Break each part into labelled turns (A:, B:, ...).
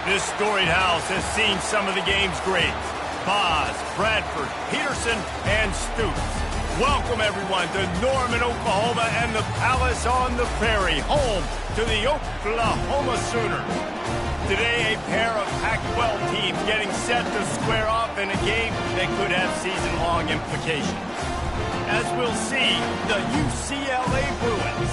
A: This storied house has seen some of the game's greats. Boz, Bradford, Peterson, and Stoops. Welcome, everyone, to Norman, Oklahoma, and the Palace on the Prairie, home to the Oklahoma Sooners. Today, a pair of Pac-12 teams getting set to square off in a game that could have season-long implications. As we'll see, the UCLA Bruins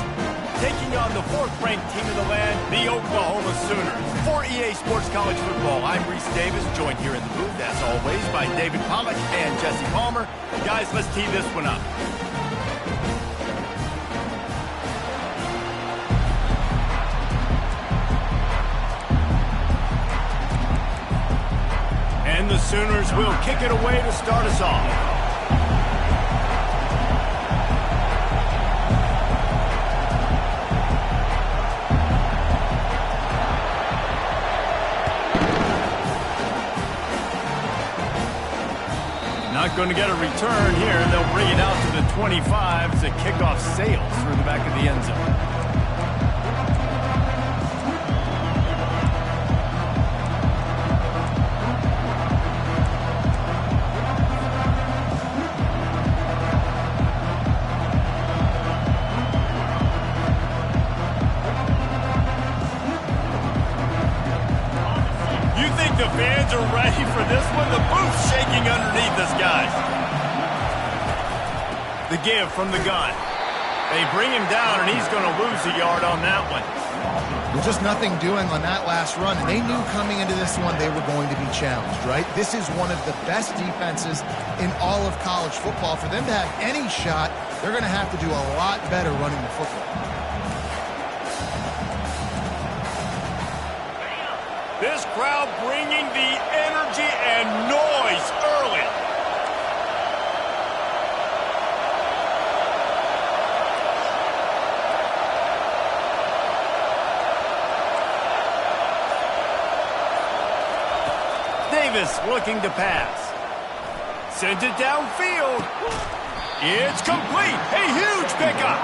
A: taking on the fourth-ranked team in the land, the Oklahoma Sooners. For EA Sports College Football, I'm Reese Davis, joined here in the booth, as always, by David Pollack and Jesse Palmer. Guys, let's tee this one up. And the Sooners will kick it away to start us off. Not going to get a return here. They'll bring it out to the 25 as the kickoff sails through the back of the end zone. You think the fans are ready for this one? The booth's shaking underneath us, guys. The give from the gun. They bring him down, and he's going to lose a yard on that one.
B: Well, just nothing doing on that last run. And they knew coming into this one they were going to be challenged, right? This is one of the best defenses in all of college football. For them to have any shot, they're going to have to do a lot better running the football.
A: This crowd bringing the energy and noise early. Davis looking to pass. Sends it downfield. It's complete. A huge pickup.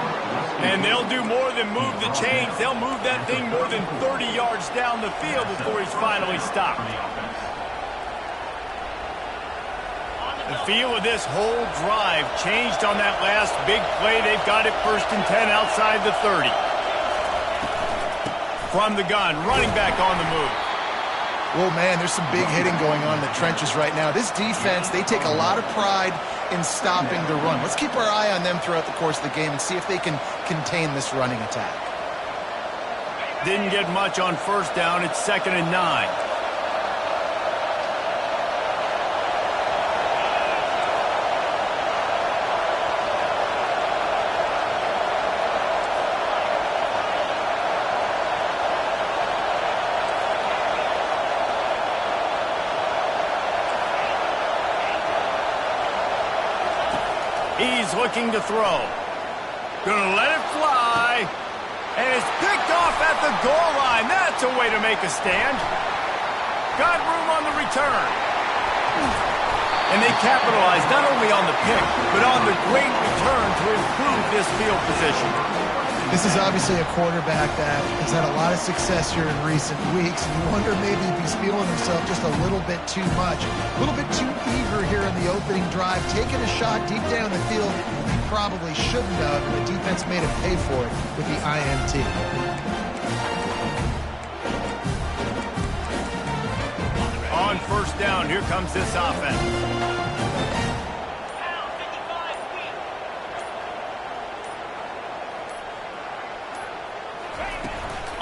A: And they'll do more than move the chains. They'll move that thing more than 30 yards down the field before he's finally stopped. The feel of this whole drive changed on that last big play. They've got it 1st and 10 outside the 30. From the gun, running back on the move.
B: Well, man, there's some big hitting going on in the trenches right now. This defense, they take a lot of pride in stopping the run. Let's keep our eye on them throughout the course of the game and see if they can contain this running attack.
A: Didn't get much on 1st down. It's 2nd and 9. He's looking to throw. Gonna let it fly. And it's picked off at the goal line. That's a way to make a stand. Got room on the return. And they capitalized not only on the pick, but on the great return to improve this field position.
B: This is obviously a quarterback that has had a lot of success here in recent weeks. And you wonder maybe if he's feeling himself just a little bit too much. A little bit too eager here in the opening drive. Taking a shot deep down the field he probably shouldn't have. And the defense made him pay for it with the INT.
A: On 1st down, here comes this offense.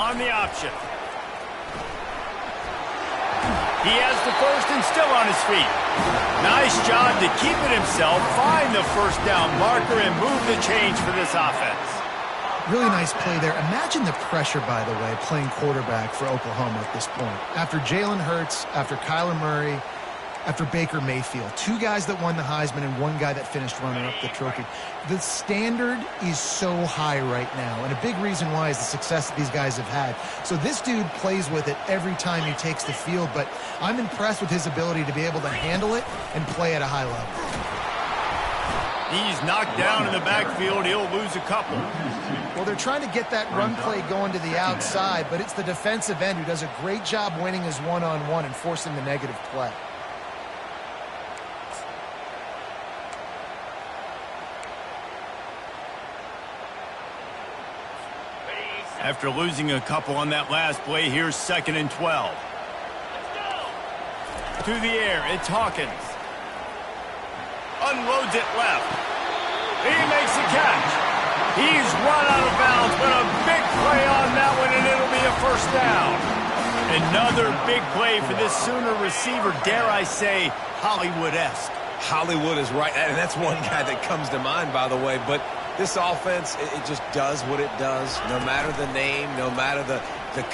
A: On the option. He has the 1st and still on his feet. Nice job to keep it himself, find the 1st down marker, and move the chains for this offense.
B: Really nice play there. Imagine the pressure, by the way, playing quarterback for Oklahoma at this point. After Jalen Hurts, after Kyler Murray, after Baker Mayfield. 2 guys that won the Heisman and 1 guy that finished runner-up the trophy. The standard is so high right now, and a big reason why is the success that these guys have had. So this dude plays with it every time he takes the field, but I'm impressed with his ability to be able to handle it and play at a high level.
A: He's knocked down in the backfield. He'll lose a couple.
B: Well, they're trying to get that run play going to the outside, but it's the defensive end who does a great job winning his one-on-one and forcing the negative play.
A: After losing a couple on that last play, here's 2nd and 12. To the air, it's Hawkins. Unloads it left. He makes the catch. He's run out of bounds, but a big play on that one, and it'll be a first down. Another big play for this Sooner receiver, dare I say, Hollywood-esque.
C: Hollywood is right, and that's one guy that comes to mind, by the way, but this offense, it just does what it does. No matter the name, no matter the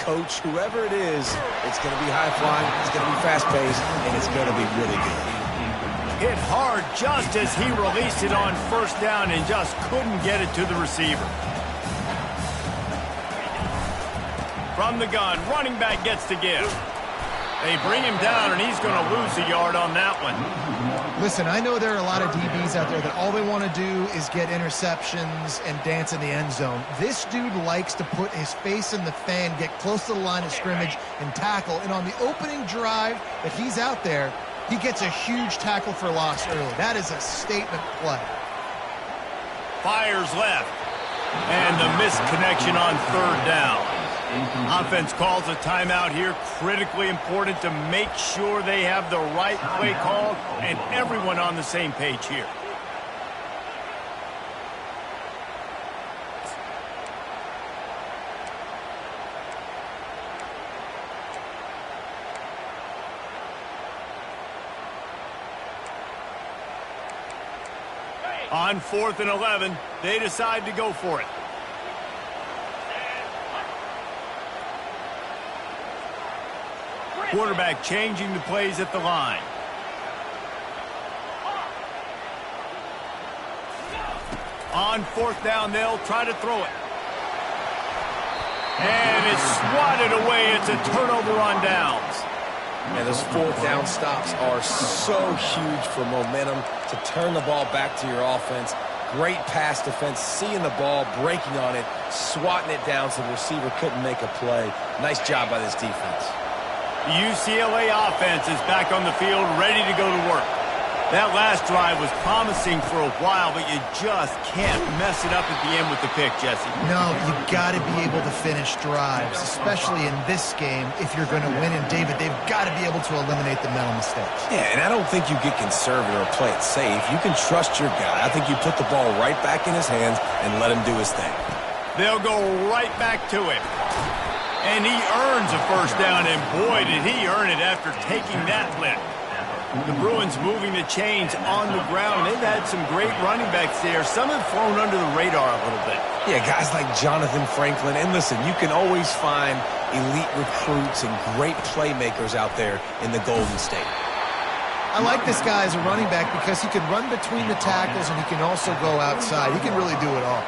C: coach, whoever it is, it's going to be high-flying, it's going to be fast-paced, and it's going to be really good.
A: Hit hard just as he released it on first down and just couldn't get it to the receiver. From the gun, running back gets to give. They bring him down, and he's going to lose a yard on that one.
B: Listen, I know there are a lot of DBs out there that all they want to do is get interceptions and dance in the end zone. This dude likes to put his face in the fan, get close to the line of scrimmage, and tackle. And on the opening drive that he's out there, he gets a huge tackle for loss early. That is a statement play.
A: Fires left. And the missed connection on 3rd down. Offense calls a timeout here. Critically important to make sure they have the right play call and everyone on the same page here. On 4th and 11, they decide to go for it. Quarterback changing the plays at the line. On 4th down, they'll try to throw it. And it's swatted away. It's a turnover on downs.
C: And those 4th down stops are so huge for momentum to turn the ball back to your offense. Great pass defense, seeing the ball, breaking on it, swatting it down so the receiver couldn't make a play. Nice job by this defense.
A: The UCLA offense is back on the field, ready to go to work. That last drive was promising for a while, but you just can't mess it up at the end with the pick, Jesse.
B: No, you've got to be able to finish drives, especially in this game. If you're going to win, and David, they've got to be able to eliminate the mental mistakes.
C: Yeah, and I don't think you get conservative or play it safe. You can trust your guy. I think you put the ball right back in his hands and let him do his thing.
A: They'll go right back to him. And he earns a first down, and boy, did he earn it after taking that lift. The Bruins moving the chains on the ground. They've had some great running backs there. Some have flown under the radar a little bit.
C: Yeah, guys like Jonathan Franklin. And listen, you can always find elite recruits and great playmakers out there in the Golden State.
B: I like this guy as a running back because he can run between the tackles and he can also go outside. He can really do it all.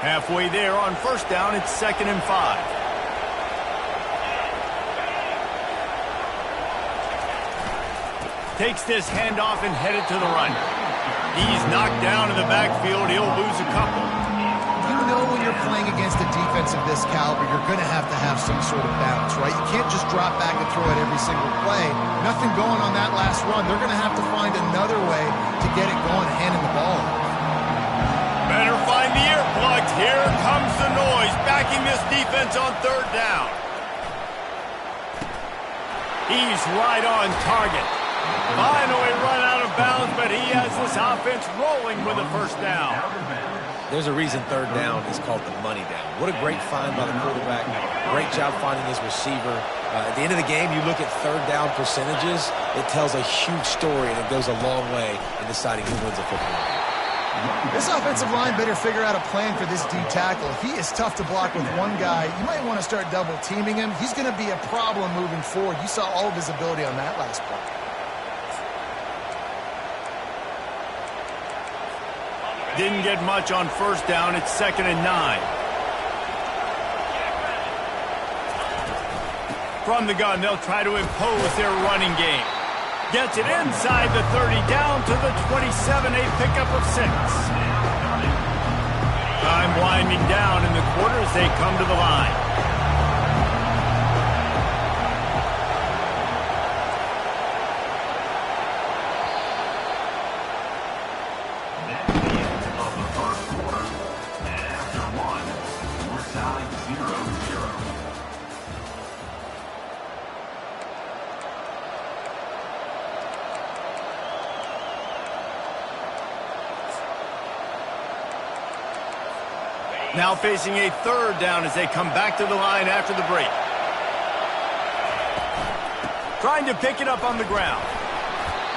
A: Halfway there on first down, it's 2nd and 5. Takes this handoff and headed to the run. He's knocked down in the backfield. He'll lose a couple.
B: You know when you're playing against a defense of this caliber, you're going to have some sort of balance, right? You can't just drop back and throw it every single play. Nothing going on that last run. They're going to have to find another way to get it going, handing the ball off.
A: Better find the earplugs. Here comes the noise, backing this defense on 3rd down. He's right on target. Finally run out of bounds, but he has this offense rolling with a first down.
C: There's a reason 3rd down is called the money down. What a great find by the quarterback. Great job finding his receiver. At the end of the game, you look at 3rd down percentages. It tells a huge story, and it goes a long way in deciding who wins a football game.
B: This offensive line better figure out a plan for this D tackle. If he is tough to block with one guy, you might want to start double teaming him. He's going to be a problem moving forward. You saw all of his ability on that last play.
A: Didn't get much on first down. It's 2nd and 9. From the gun, they'll try to impose their running game. Gets it inside the 30, down to the 27, a pickup of 6. Time winding down in the quarter as they come to the line. Now facing a 3rd down as they come back to the line after the break. Trying to pick it up on the ground.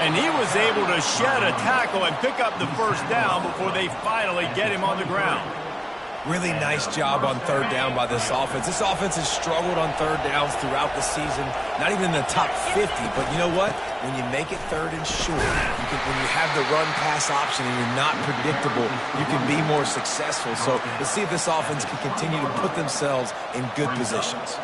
A: And he was able to shed a tackle and pick up the 1st down before they finally get him on the ground.
C: Really nice job on 3rd down by this offense. This offense has struggled on 3rd downs throughout the season. Not even in the top 50, but you know what? When you make it 3rd and short, when you have the run-pass option and you're not predictable, you can be more successful. So let's see if this offense can continue to put themselves in good positions.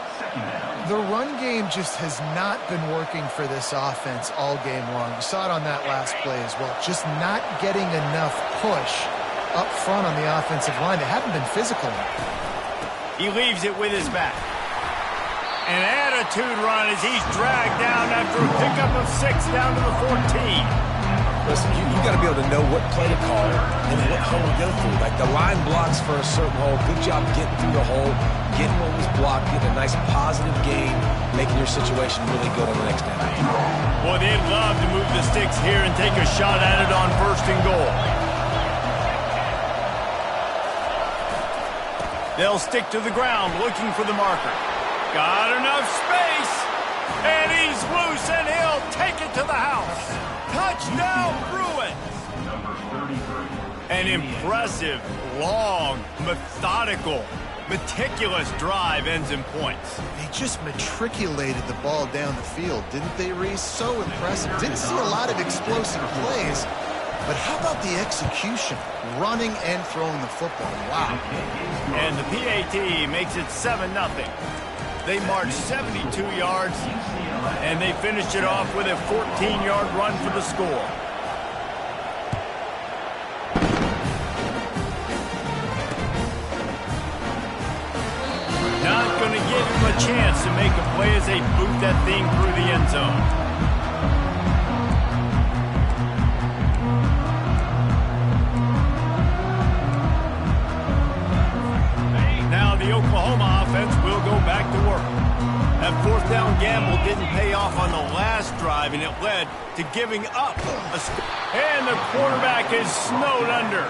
B: The run game just has not been working for this offense all game long. You saw it on that last play as well. Just not getting enough push up front on the offensive line. They haven't been physical enough.
A: He leaves it with his back. An attitude run as he's dragged down after a pickup of 6 down to the 14.
C: Listen, you got to be able to know what play to call and what hole to go through. Like the line blocks for a certain hole. Good job getting through the hole, getting what was blocked, getting a nice positive gain, making your situation really good on the next down.
A: Boy, they'd love to move the sticks here and take a shot at it on 1st and goal. They'll stick to the ground looking for the marker. Got enough space. And he's loose and he'll take it to the house. Touchdown, Bruins. An impressive, long, methodical, meticulous drive ends in points.
B: They just matriculated the ball down the field, didn't they, Reese? So impressive. Didn't see a lot of explosive plays, but how about the execution? Running and throwing the football. Wow.
A: And the PAT makes it 7-0. They marched 72 yards, and they finished it off with a 14-yard run for the score. Not going to give him a chance to make a play as they boot that thing through the end zone. Now the Oklahoma offense will go back to work. That 4th down gamble didn't pay off on the last drive, and it led to giving up a score. And the quarterback is snowed under.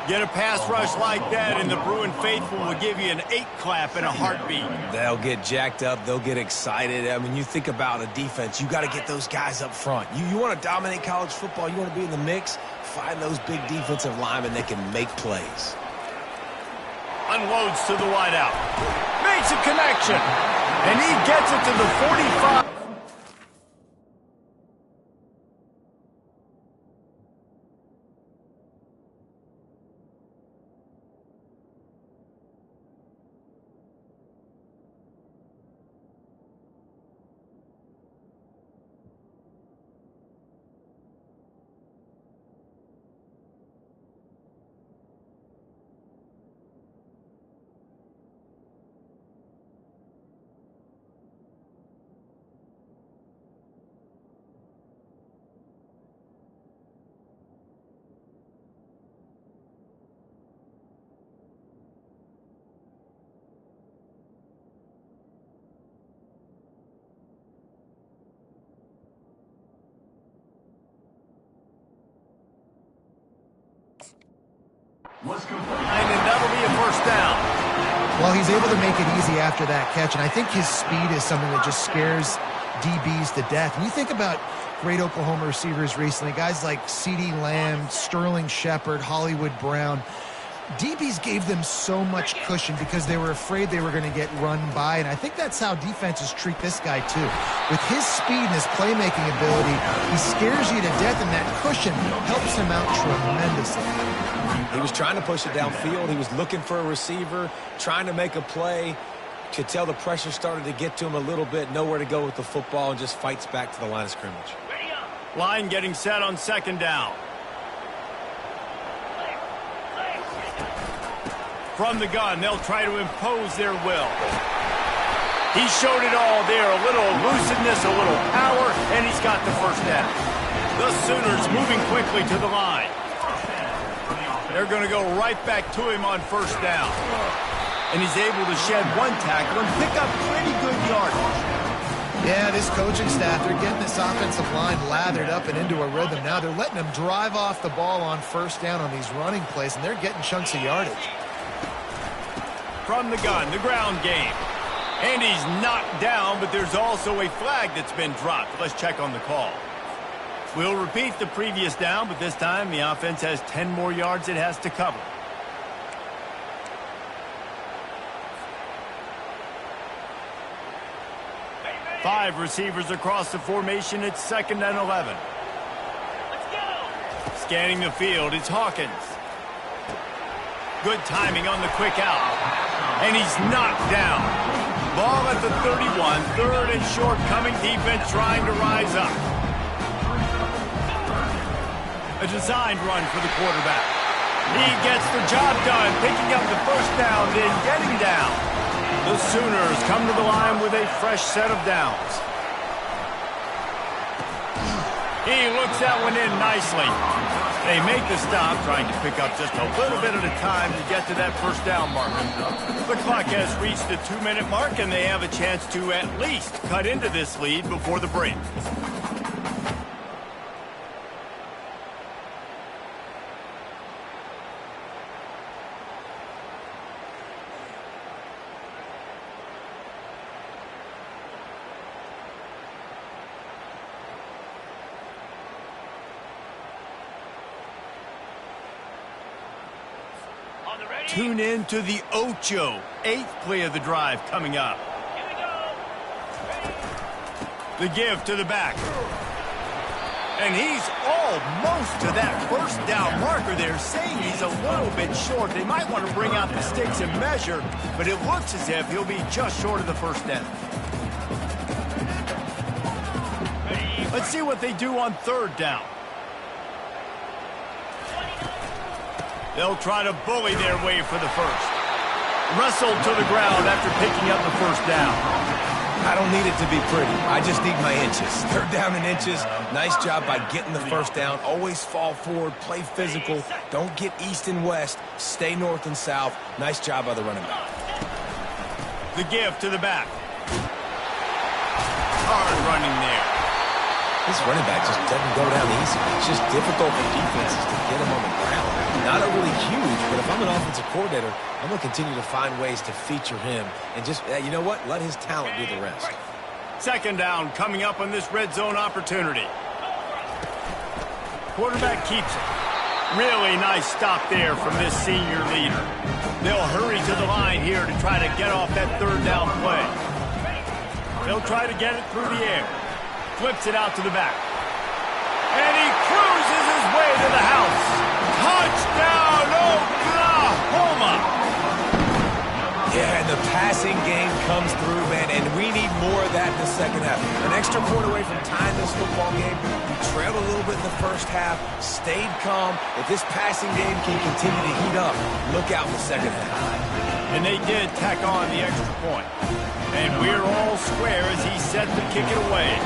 A: Get a pass rush like that, and the Bruin faithful will give you an 8-clap in a heartbeat.
C: They'll get jacked up. They'll get excited. I mean, you think about a defense. You got to get those guys up front. You want to dominate college football. You want to be in the mix. Find those big defensive linemen that can make plays.
A: Unloads to the wideout. Makes a connection. And he gets it to the 45. And that'll be a 1st down.
B: Well, he's able to make it easy after that catch, and I think his speed is something that just scares DBs to death. When you think about great Oklahoma receivers recently, guys like CeeDee Lamb, Sterling Shepard, Hollywood Brown, DBs gave them so much cushion because they were afraid they were going to get run by, and I think that's how defenses treat this guy too. With his speed and his playmaking ability, he scares you to death, and that cushion helps him out tremendously.
C: He was trying to push it downfield. He was looking for a receiver, trying to make a play. Could tell the pressure started to get to him a little bit. Nowhere to go with the football, and just fights back to the line of scrimmage.
A: Line getting set on second down. From the gun, they'll try to impose their will. He showed it all there. A little elusiveness, a little power, and he's got the first down. The Sooners moving quickly to the line. They're going to go right back to him on first down. And he's able to shed one tackle and pick up pretty good yardage.
B: Yeah, this coaching staff, they're getting this offensive line lathered up and into a rhythm. Now they're letting them drive off the ball on first down on these running plays, and they're getting chunks of yardage.
A: From the gun, the ground game. And he's knocked down, but there's also a flag that's been dropped. Let's check on the call. We'll repeat the previous down, but this time the offense has 10 more yards it has to cover. Five receivers across the formation. It's 2nd and 11.
D: Let's go.
A: Scanning the field, it's Hawkins. Good timing on the quick out. And he's knocked down. Ball at the 31. 3rd and short, coming defense trying to rise up. A designed run for the quarterback. He gets the job done, picking up the first down, then getting down. The Sooners come to the line with a fresh set of downs. He looks that one in nicely. They make the stop, trying to pick up just a little bit at a time to get to that first down marker. The clock has reached the 2-minute mark, and they have a chance to at least cut into this lead before the break. Tune in to the Ocho, 8th play of the drive coming up.
D: Here we go.
A: The give to the back. And he's almost to that first down marker there, saying he's a little bit short. They might want to bring out the sticks and measure, but it looks as if he'll be just short of the first down. Let's see what they do on 3rd down. They'll try to bully their way for the first. Wrestled to the ground after picking up the first down.
C: I don't need it to be pretty. I just need my inches. 3rd down and inches. Nice job by getting the first down. Always fall forward, play physical. Don't get east and west. Stay north and south. Nice job by the running back.
A: The give to the back. Hard running there.
C: This running back just doesn't go down easy. It's just difficult for defenses to get him on the ground. Not a really huge, but if I'm an offensive coordinator, I'm going to continue to find ways to feature him. And just, you know what? Let his talent do the rest.
A: 2nd down coming up on this red zone opportunity. Quarterback keeps it. Really nice stop there from this senior leader. They'll hurry to the line here to try to get off that 3rd down play. They'll try to get it through the air. Flips it out to the back. And he cruises his way to the house. Touchdown, Oklahoma!
C: Yeah, and the passing game comes through, man, and we need more of that in the second half. An extra point away from tying this football game. We trailed a little bit in the first half, stayed calm. If this passing game can continue to heat up, look out in the second half.
A: And they did tack on the extra point. And we're all square as he set to kick it away.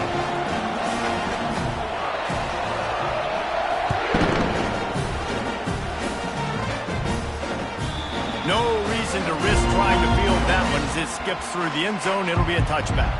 A: No reason to risk trying to field that one as it skips through the end zone. It'll be a touchback.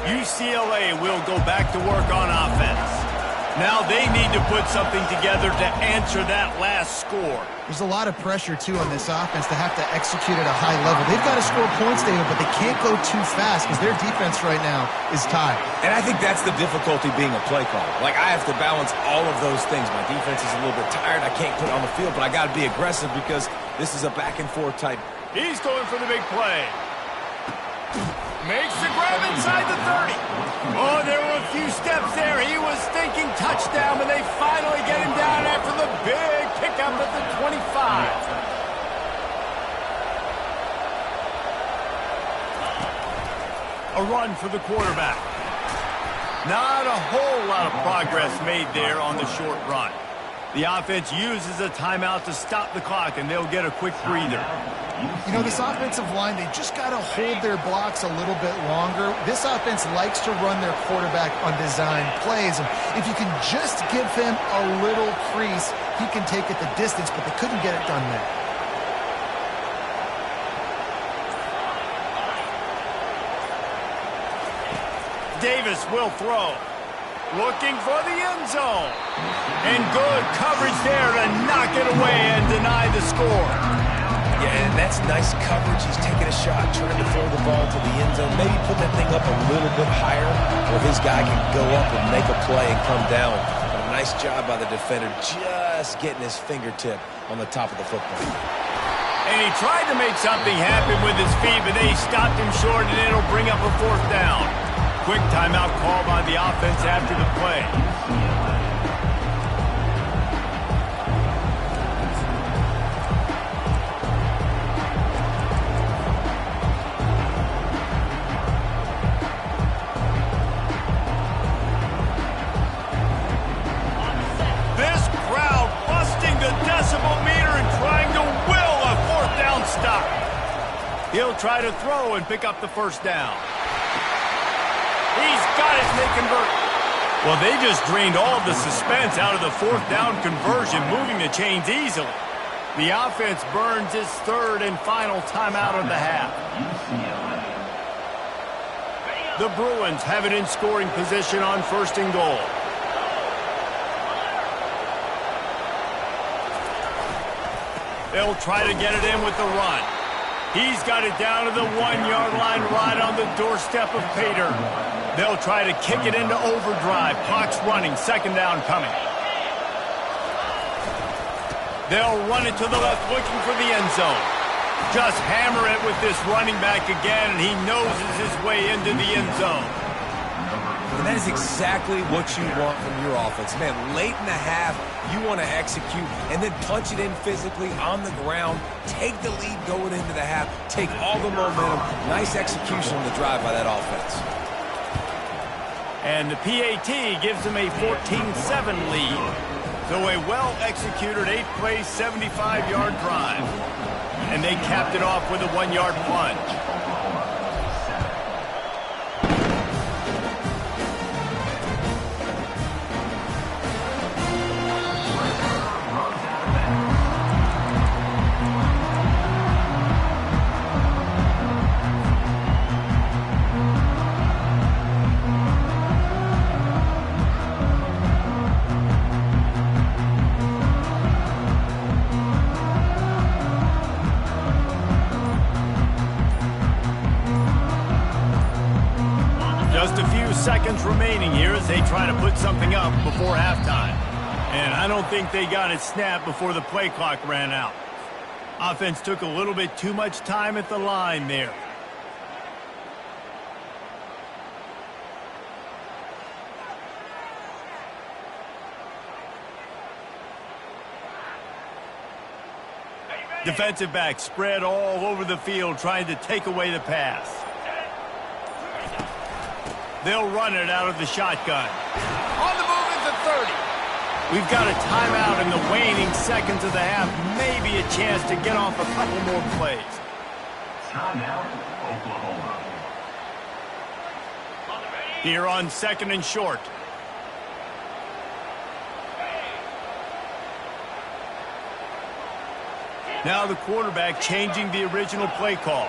A: UCLA will go back to work on offense. Now they need to put something together to answer that last score.
B: There's a lot of pressure, too, on this offense to have to execute at a high level. They've got to score points, David, but they can't go too fast because their defense right now is tied.
C: And I think that's the difficulty being a play caller. Like, I have to balance all of those things. My defense is a little bit tired. I can't put it on the field, but I got to be aggressive because this is a back-and-forth type.
A: He's going for the big play. Makes the grab inside the 30. Oh, there were a few steps there. He was thinking touchdown, but they finally get him down after the big pickup at the 25. A run for the quarterback. Not a whole lot of progress made there on the short run. The offense uses a timeout to stop the clock, and they'll get a quick breather.
B: You know, this offensive line, they just got to hold their blocks a little bit longer. This offense likes to run their quarterback on design plays. And if you can just give him a little crease, he can take it the distance, but they couldn't get it done there.
A: Davis will throw. Looking for the end zone. And good coverage there to knock it away and deny the score.
C: Yeah, and that's nice coverage. He's taking a shot, trying to throw the ball to the end zone. Maybe put that thing up a little bit higher where his guy can go up and make a play and come down. But a nice job by the defender just getting his fingertip on the top of the football.
A: And he tried to make something happen with his feet, but they stopped him short, and it'll bring up a 4th down. Quick timeout call by the offense after the play. This crowd busting the decibel meter and trying to will a 4th down stop. He'll try to throw and pick up the 1st down. He's got it, and they convert. Well, they just drained all of the suspense out of the 4th down conversion, moving the chains easily. The offense burns its 3rd and final timeout of the half. The Bruins have it in scoring position on 1st and goal. They'll try to get it in with the run. He's got it down to the 1-yard line right on the doorstep of Pater. They'll try to kick it into overdrive. Clock's running. 2nd down coming. They'll run it to the left, looking for the end zone. Just hammer it with this running back again, and he noses his way into the end zone.
C: And that is exactly what you want from your offense. Man, late in the half, you want to execute and then punch it in physically on the ground, take the lead going into the half, take all the momentum. Nice execution on the drive by that offense.
A: And the PAT gives them a 14-7 lead. So a well-executed 8-play, 75-yard drive. And they capped it off with a 1-yard plunge. Just a few seconds remaining here as they try to put something up before halftime. And I don't think they got it snapped before the play clock ran out. Offense took a little bit too much time at the line there. Defensive backs spread all over the field trying to take away the pass. They'll run it out of the shotgun. On the move at the 30. We've got a timeout in the waning seconds of the half. Maybe a chance to get off a couple more plays.
E: Timeout, Oklahoma.
A: Here on 2nd and short. Now the quarterback changing the original play call.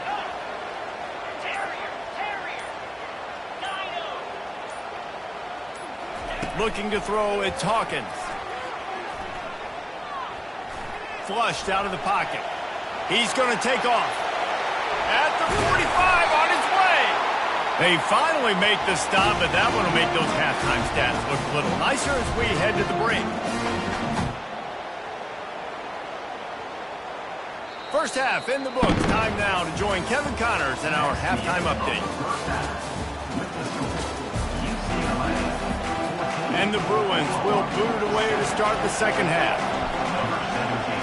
A: Looking to throw, it's Hawkins. Flushed out of the pocket. He's going to take off. At the 45 on his way. They finally make the stop, but that one will make those halftime stats look a little nicer as we head to the break. First half in the books. Time now to join Kevin Connors in our halftime update. And the Bruins will boot it away to start the second half.
E: Number 17.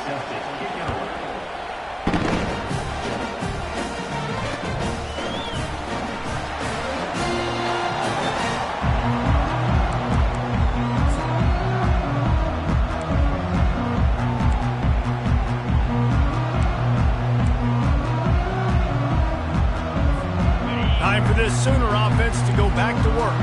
E: Set the kick and order.
A: Time for this Sooner offense to go back to work.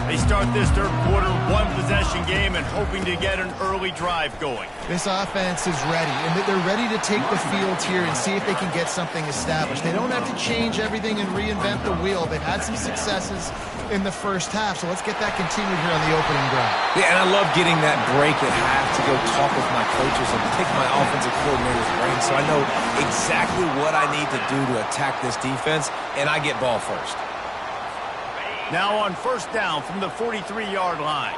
A: They start this third quarter one-possession game and hoping to get an early drive going.
B: This offense is ready, and they're ready to take the field here and see if they can get something established. They don't have to change everything and reinvent the wheel. They've had some successes in the first half, so let's get that continued here on the opening drive.
C: Yeah, and I love getting that break at half to go talk with my coaches and pick my offensive coordinator's brain so I know exactly what I need to do to attack this defense, and I get ball first.
A: Now on first down from the 43-yard line.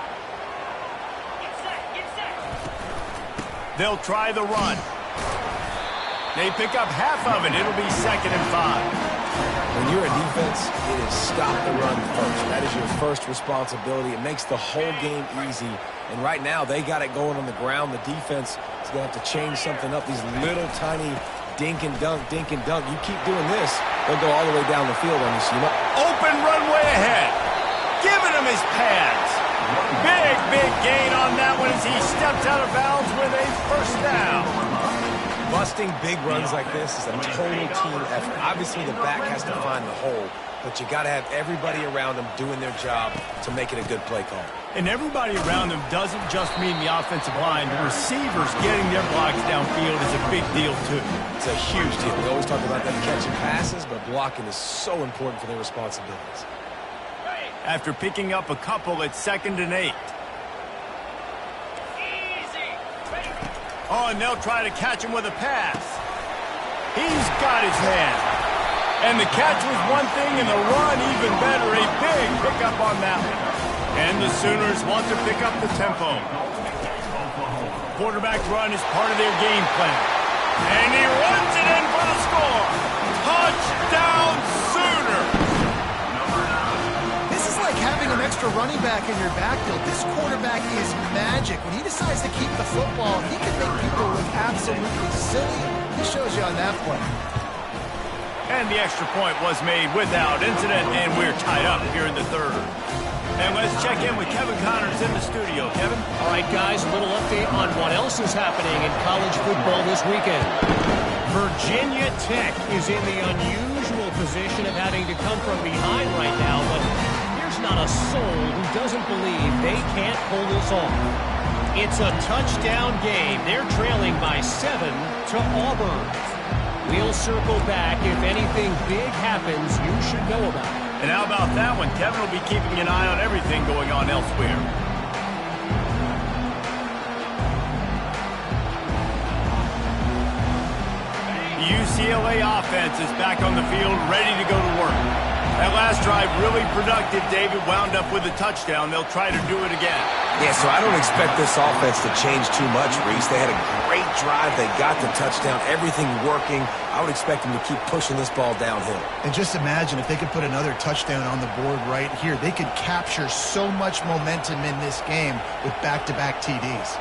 D: Get set, get set.
A: They'll try the run. They pick up half of it. It'll be 2nd and 5.
C: When you're a defense, it is stop the run first. That is your first responsibility. It makes the whole game easy. And right now, they got it going on the ground. The defense is going to have to change something up. These little tiny dink and dunk, dink and dunk. You keep doing this, they'll go all the way down the field on you. So
A: Open runway ahead. Giving him his pads. Big gain on that one as he steps out of bounds with a first down.
C: Busting big runs like this is a total team effort. Obviously, the back has to find the hole, but you got to have everybody around them doing their job to make it a good play call.
A: And everybody around them doesn't just mean the offensive line. The receivers getting their blocks downfield is a big deal, too.
C: It's a huge deal. We always talk about them catching passes, but blocking is so important for their responsibilities.
A: After picking up a couple at 2nd and 8.
D: Easy. Ready.
A: Oh, and they'll try to catch him with a pass. He's got his hand. And the catch was one thing, and the run even better. A big pickup on that one. And the Sooners want to pick up the tempo. Quarterback run is part of their game plan. And he runs it in for the score. Touchdown, Sooners!
B: This is like having an extra running back in your backfield. This quarterback is magic. When he decides to keep the football, he can make people look absolutely silly. He shows you on that play.
A: And the extra point was made without incident, and we're tied up here in the third. And let's check in with Kevin Connors in the studio. Kevin?
F: All right, guys, a little update on what else is happening in college football this weekend. Virginia Tech is in the unusual position of having to come from behind right now, but there's not a soul who doesn't believe they can't pull this off. It's a touchdown game. They're trailing by 7 to Auburn. We'll circle back. If anything big happens, you should know about it.
A: And how about that one? Kevin will be keeping an eye on everything going on elsewhere. The UCLA offense is back on the field, ready to go to work. That last drive really productive. David wound up with a touchdown. They'll try to do it again.
C: Yeah, so I don't expect this offense to change too much, Reese. They had a great drive. They got the touchdown. Everything working. I would expect them to keep pushing this ball downhill.
B: And just imagine if they could put another touchdown on the board right here. They could capture so much momentum in this game with back-to-back TDs.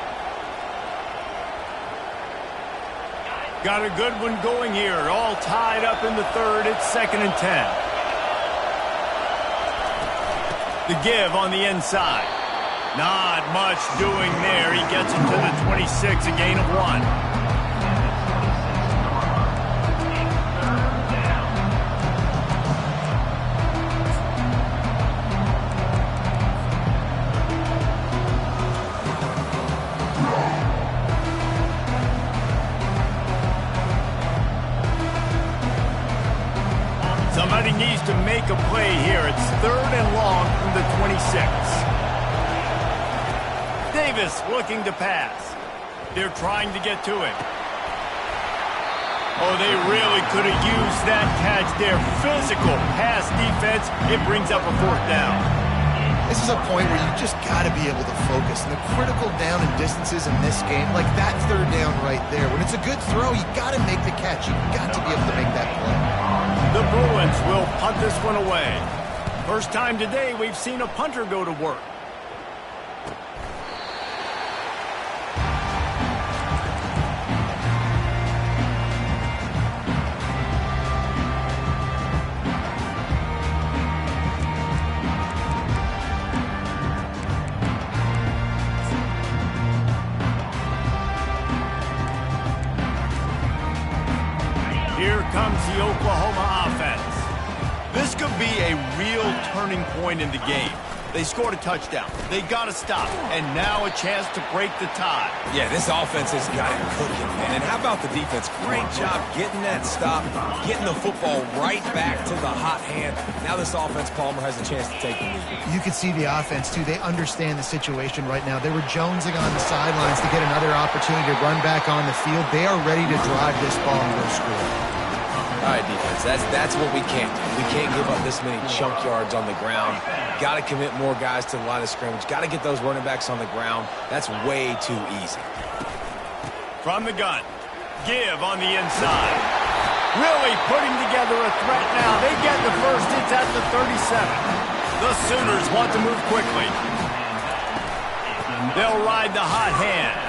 A: Got a good one going here. All tied up in the third. It's 2nd and 10. The give on the inside. Not much doing there. He gets it to the 26, a gain of 1. Somebody needs to make a play here. It's 3rd and long from the 26. Davis looking to pass. They're trying to get to it. Oh, they really could have used that catch there. Physical pass defense. It brings up a 4th down.
B: This is a point where you just got to be able to focus. And the critical down and distances in this game, like that 3rd down right there. When it's a good throw, you got to make the catch. You've got to be able to make that play.
A: The Bruins will punt this one away. First time today we've seen a punter go to work. comes the Oklahoma offense. This could be a real turning point in the game. They scored a touchdown. They got to stop. And now a chance to break the tie.
C: Yeah, this offense has got it cooking, man. And how about the defense? Great job getting that stop, getting the football right back to the hot hand. Now this offense, Palmer, has a chance to take the lead.
B: You can see the offense, too. They understand the situation right now. They were jonesing on the sidelines to get another opportunity to run back on the field. They are ready to drive this ball and go score.
C: All right, defense, that's what we can't do. We can't give up this many chunk yards on the ground. Got to commit more guys to the line of scrimmage. Got to get those running backs on the ground. That's way too easy.
A: From the gun, give on the inside. Really putting together a threat now. They get the first. It's at the 37. The Sooners want to move quickly. They'll ride the hot hand.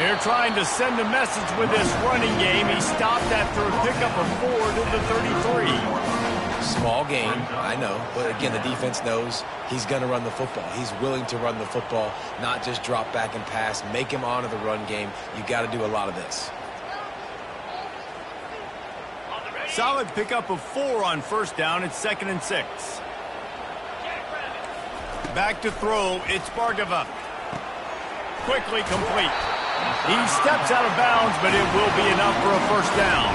A: They're trying to send a message with this running game. He stopped after a pickup of 4 to the 33.
C: Small gain, I know. But again, the defense knows he's going to run the football. He's willing to run the football, not just drop back and pass. Make him honor the run game. You got to do a lot of this.
A: Solid pickup of 4 on first down. It's 2nd and 6. Back to throw. It's Bargava. Quickly complete. He steps out of bounds, but it will be enough for a first down.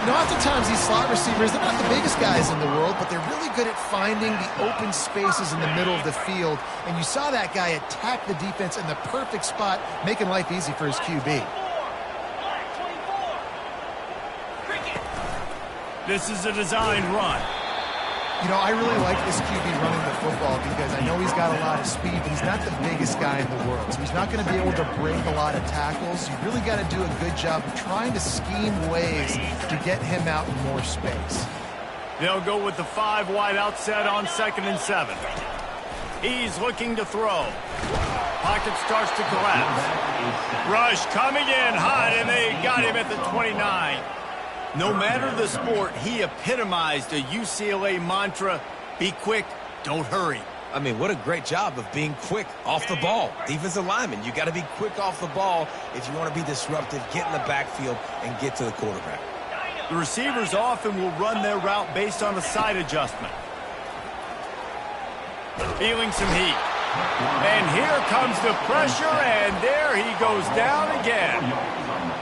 B: You know, oftentimes these slot receivers, they're not the biggest guys in the world, but they're really good at finding the open spaces in the middle of the field. And you saw that guy attack the defense in the perfect spot, making life easy for his QB.
A: This is a designed run.
B: You know, I really like this QB running the football because I know he's got a lot of speed, but he's not the biggest guy in the world. So he's not going to be able to break a lot of tackles. You really got to do a good job of trying to scheme ways to get him out in more space.
A: They'll go with the 5 wide out set on 2nd and 7. He's looking to throw. Pocket starts to collapse. Rush coming in hot, and they got him at the 29. No matter the sport, he epitomized a UCLA mantra, be quick, don't hurry.
C: I mean, what a great job of being quick off the ball. Defensive lineman, you got to be quick off the ball if you want to be disruptive, get in the backfield, and get to the quarterback.
A: The receivers often will run their route based on a side adjustment. Feeling some heat. And here comes the pressure, and there he goes down again.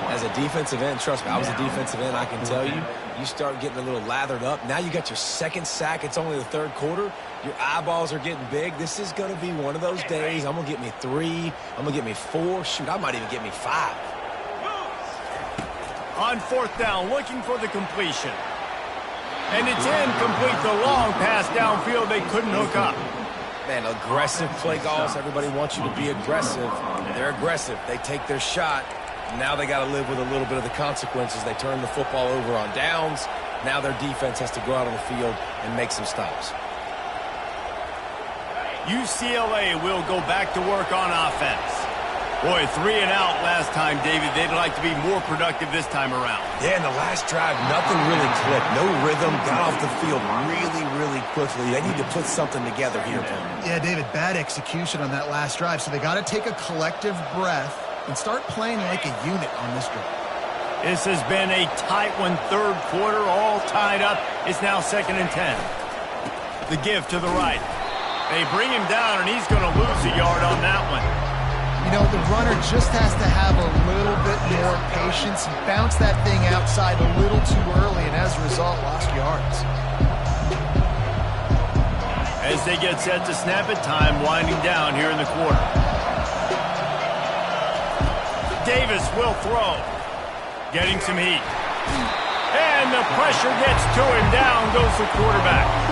C: As a defensive end, trust me, I was a defensive end, I can tell you, you start getting a little lathered up. Now you got your 2nd sack. It's only the 3rd quarter. Your eyeballs are getting big. This is going to be one of those days. I'm going to get me 3. I'm going to get me 4. Shoot, I might even get me 5.
A: On 4th down, looking for the completion. And it's incomplete. The long pass downfield, they couldn't hook up.
C: Man, aggressive play calls. Everybody wants you to be aggressive. They're aggressive. They take their shot. Now they got to live with a little bit of the consequences. They turn the football over on downs. Now their defense has to go out on the field and make some stops.
A: UCLA will go back to work on offense. Boy, 3 and out last time, David. They'd like to be more productive this time around.
C: Yeah, in the last drive, nothing really clicked. No rhythm. Got off the field really quickly. They need to put something together here, Tom.
B: Yeah, David, bad execution on that last drive. So they got to take a collective breath and start playing like a unit on this drive.
A: This has been a tight one. 3rd quarter, all tied up. It's now 2nd and 10. The give to the right. They bring him down, and he's going to lose a yard on that one.
B: You know, the runner just has to have a little bit more patience. He bounced that thing outside a little too early, and as a result, lost yards.
A: As they get set to snap it, time winding down here in the quarter. Davis will throw. Getting some heat. And the pressure gets to him. Down goes the quarterback.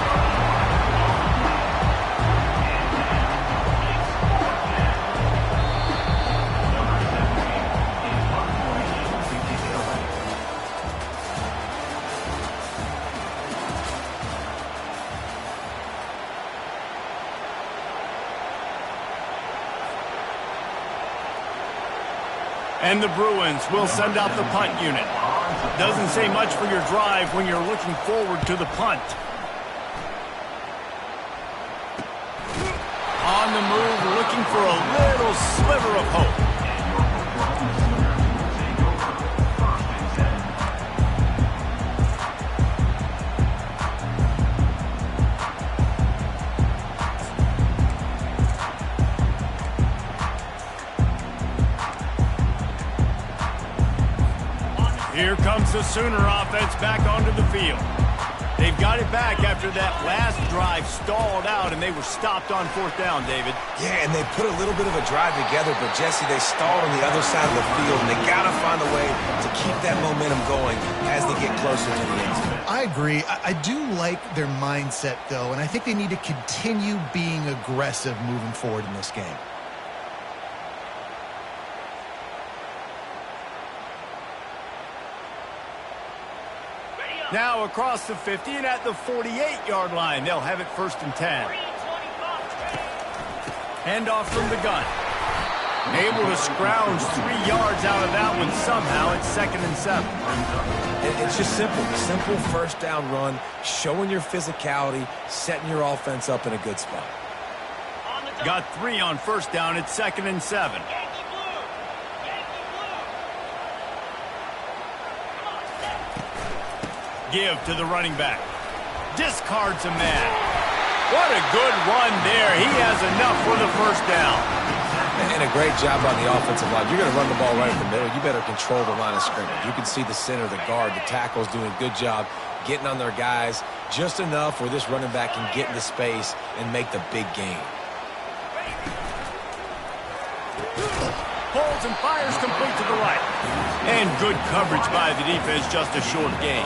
A: And the Bruins will send out the punt unit. Doesn't say much for your drive when you're looking forward to the punt. On the move, looking for a little sliver of hope. Here comes the Sooner offense back onto the field. They've got it back after that last drive stalled out, and they were stopped on fourth down, David.
C: Yeah, and they put a little bit of a drive together, but, Jesse, they stalled on the other side of the field, and they got to find a way to keep that momentum going as they get closer to the end zone.
B: I agree. I do like their mindset, though, and I think they need to continue being aggressive moving forward in this game.
A: Now across the 50 and at the 48-yard line. They'll have it 1st and 10. Handoff from the gun. Able to scrounge 3 yards out of that one somehow. It's 2nd and 7.
C: It's just simple. Simple first down run, showing your physicality, setting your offense up in a good spot.
A: Got 3 on 1st down. It's 2nd and 7. Give to the running back. Discards a man. What a good run there. He has enough for the 1st down.
C: And a great job on the offensive line. You're going to run the ball right in the middle. You better control the line of scrimmage. You can see the center, the guard, the tackles doing a good job getting on their guys just enough where this running back can get into space and make the big game.
A: Pulls and fires complete to the right. And good coverage by the defense, just a short gain.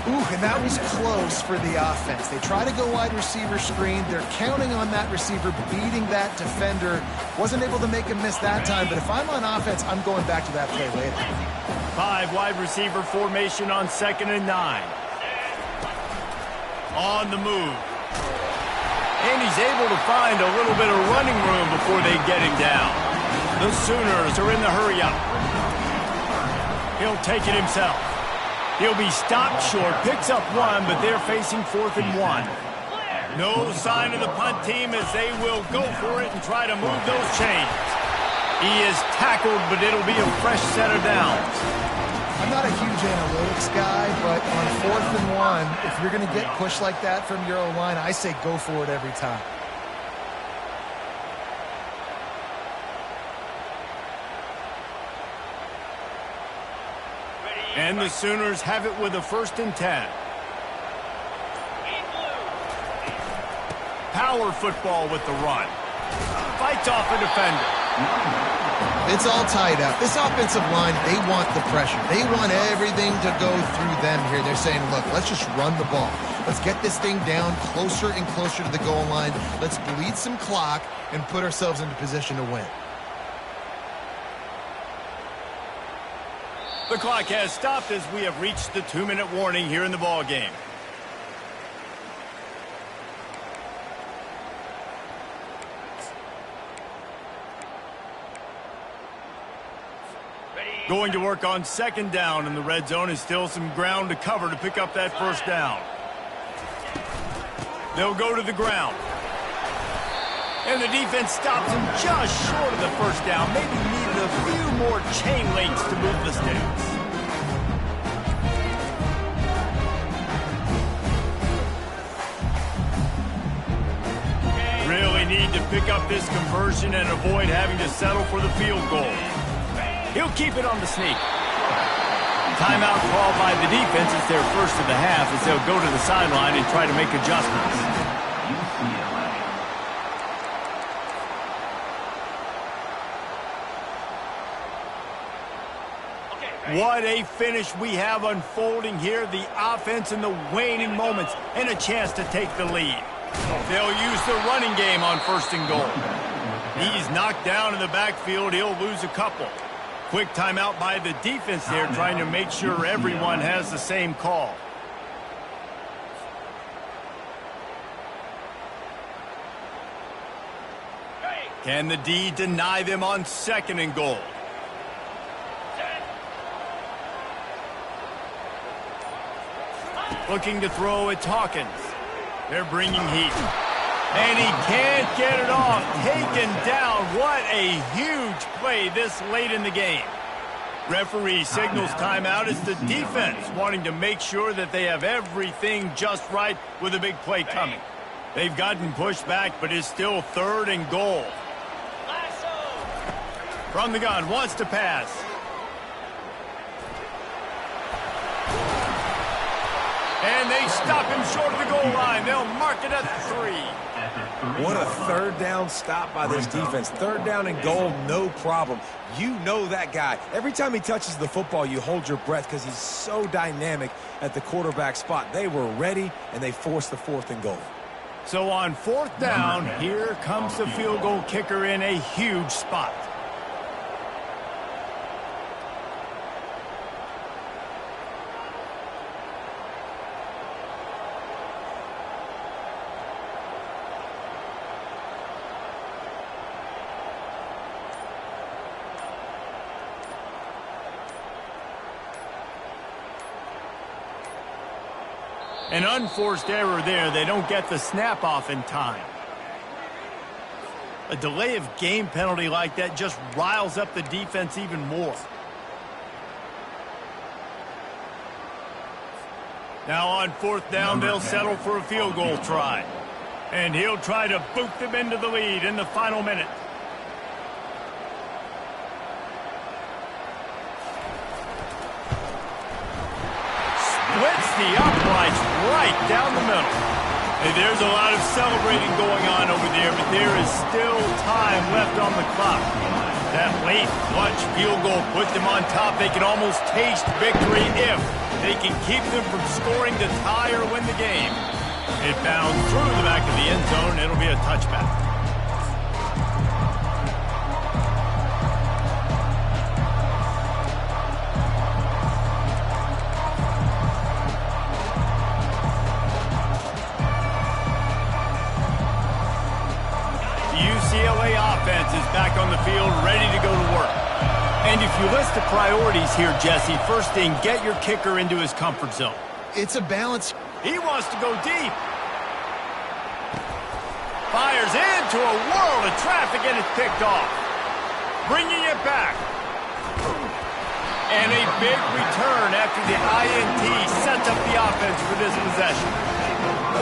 B: Ooh, and that was close for the offense. They try to go wide receiver screen. They're counting on that receiver beating that defender. Wasn't able to make him miss that time, but if I'm on offense, I'm going back to that play later.
A: 5 wide receiver formation on 2nd and 9. On the move. And he's able to find a little bit of running room before they get him down. The Sooners are in the hurry-up. He'll take it himself. He'll be stopped short, picks up 1, but they're facing 4th and 1. No sign of the punt team as they will go for it and try to move those chains. He is tackled, but it'll be a fresh set of downs.
B: I'm not a huge analytics guy, but on 4th and 1, if you're going to get pushed like that from your O-line, I say go for it every time.
A: And the Sooners have it with a 1st and 10. Power football with the run. Fights off a defender.
B: It's all tied up. This offensive line, they want the pressure. They want everything to go through them here. They're saying, look, let's just run the ball. Let's get this thing down closer and closer to the goal line. Let's bleed some clock and put ourselves into position to win.
A: The clock has stopped as we have reached the 2-minute warning here in the ball game. Going to work on 2nd down, and the red zone is still some ground to cover to pick up that 1st down. They'll go to the ground. And the defense stops him just short of the 1st down. Maybe needed a few more chain links to move the sticks. Really need to pick up this conversion and avoid having to settle for the field goal. He'll keep it on the sneak. Timeout called by the defense. It's their 1st of the half as they'll go to the sideline and try to make adjustments. What a finish we have unfolding here. The offense in the waning moments and a chance to take the lead. They'll use the running game on 1st and goal. He's knocked down in the backfield. He'll lose a couple. Quick timeout by the defense there, trying to make sure everyone has the same call. Can the D deny them on 2nd and goal? Looking to throw, it's Hawkins. They're bringing heat. And he can't get it off. Taken down. What a huge play this late in the game. Referee signals timeout. It's the defense wanting to make sure that they have everything just right with a big play coming. They've gotten pushed back, but it's still 3rd and goal. From the gun, wants to pass. And they stop him short of the goal line. They'll mark it at 3.
C: What a third down stop by this defense. Third down and goal, no problem. You know that guy. Every time he touches the football, you hold your breath because he's so dynamic at the quarterback spot. They were ready, and they forced the 4th and goal.
A: So on 4th down, here comes the field goal kicker in a huge spot. An unforced error there. They don't get the snap off in time. A delay of game penalty like that just riles up the defense even more. Now on 4th down, they'll settle for a field goal try. And he'll try to boot them into the lead in the final minute. Splits the uprights right down the middle. Hey, there's a lot of celebrating going on over there, but there is still time left on the clock. That late clutch field goal put them on top. They can almost taste victory if they can keep them from scoring to tie or win the game. It bounds through the back of the end zone. It'll be a touchback. UCLA offense is back on the field, ready to go to work. And if you list the priorities here, Jesse, first thing, get your kicker into his comfort zone.
B: It's a balance.
A: He wants to go deep. Fires into a world of traffic, and it's picked off. Bringing it back. And a big return after the INT sets up the offense for this possession.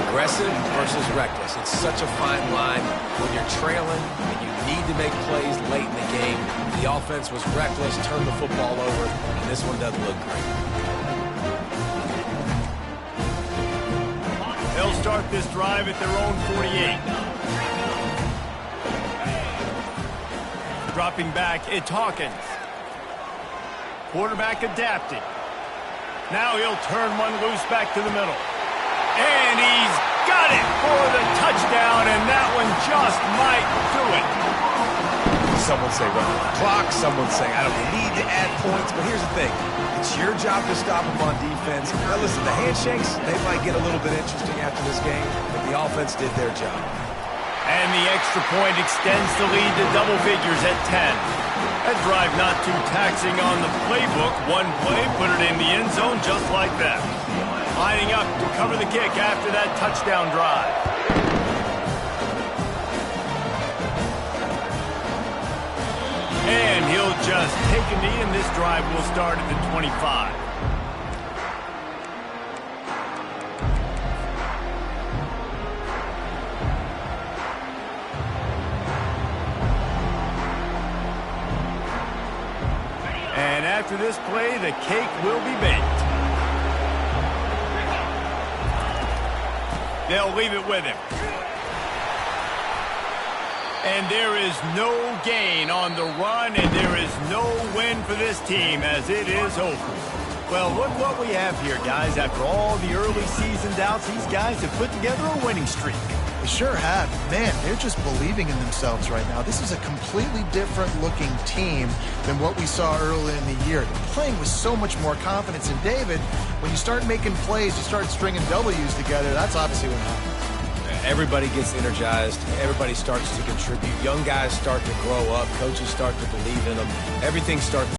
C: Aggressive versus reckless. It's such a fine line when you're trailing and you need to make plays late in the game. The offense was reckless, turned the football over, and this one doesn't look great.
A: They'll start this drive at their own 48. Dropping back, it's Hawkins. Quarterback adapting. Now he'll turn one loose back to the middle. And he's got it for the touchdown, and that one just might do it.
C: Someone say run the clock. Someone say I don't need to add points. But here's the thing. It's your job to stop them on defense. Now listen, the handshakes, they might get a little bit interesting after this game, but the offense did their job.
A: And the extra point extends the lead to double figures at 10. That drive not too taxing on the playbook. One play, put it in the end zone just like that. Lining up to cover the kick after that touchdown drive. And he'll just take a knee, and this drive will start at the 25. And after this play, the cake will be baked. They'll leave it with him. And there is no gain on the run, and there is no win for this team as it is over. Well, look what we have here, guys. After all the early season doubts, these guys have put together a winning streak.
B: They sure have. Man, they're just believing in themselves right now. This is a completely different looking team than what we saw early in the year. They're playing with so much more confidence. And David, when you start making plays, you start stringing W's together, that's obviously what happens.
C: Everybody gets energized. Everybody starts to contribute. Young guys start to grow up. Coaches start to believe in them. Everything starts